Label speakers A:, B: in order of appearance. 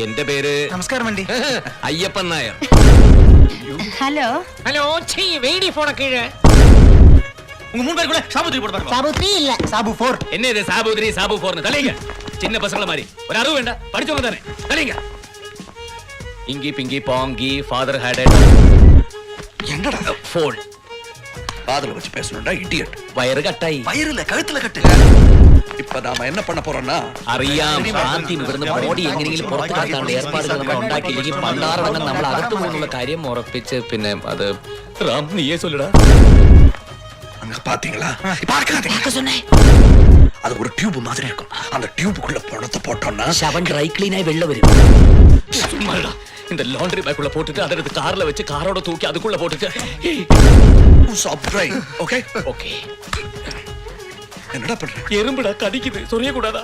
A: എന്റെ പേര്
B: നമസ്കാരം വണ്ടി
A: അയ്യപ്പൻ നായർ.
C: ஹலோ
D: ஹலோ சீ வெயிடி போன கீழே
B: உங்க மூணு பேருக்குள்ள சாபு 3 போட்டு பாருங்க.
C: சாபு 3 இல்ல
B: சாபு 4.
A: என்ன இது சாபு 3 சாபு 4 தலைங்க. சின்ன பசங்கள மாதிரி ஒரு அறிவு வேண்டாம், படிச்சவங்க தானே தலைங்க. இங்கி பிங்கி பாங்கி ஃபாதர் ஹேட்
E: என்னடா
A: ஃபோல்
E: காதுல வச்சு பேசணும்டா இடியட்.
A: வயறு கட்டாയി.
E: வயிறுல கழுத்துல கட்டு. இப்ப நாம என்ன பண்ண போறோம்னா
A: അറിയാം ശാന്തി ഇവിടുന്ന് ബോഡി എങ്ങനെയെങ്കിലും പുറത്തു കടത്താനുള്ള ഏർപ്പാടുകൾ നമ്മൾ ഉണ്ടാക്കിയില്ലെങ്കിൽ പണ്ടാറടങ്ങ് നമ്മൾ അകത്തു പോകുന്നുള്ള കാര്യം ഉറപ്പിച്ച് പിന്നെ അത് റാം നീയേ சொல்லடா.
E: அங்க பாத்தீங்களா? பார்க்க சொன்னேன். அது ஒரு டியூப் மாதிரி இருக்கும். அந்த டியூபுக்குள்ள பணத்தை போட்டோம்னா
A: ശവൻ ഡ്രൈ ക്ലീൻ ആയി വെള്ളം വരും. சும்மாடா. இந்த லாண்டரி பேக்குள்ள போட்டுட்டு அதை எடுத்து கார்ல வச்சு காரோட தூக்கி அதுக்குள்ள போட்டுட்டு
E: ஓகே
A: ஓகே.
E: என்னடா பண்ற?
A: எறும்புடா கடிக்குது, சொரிய கூடாதா?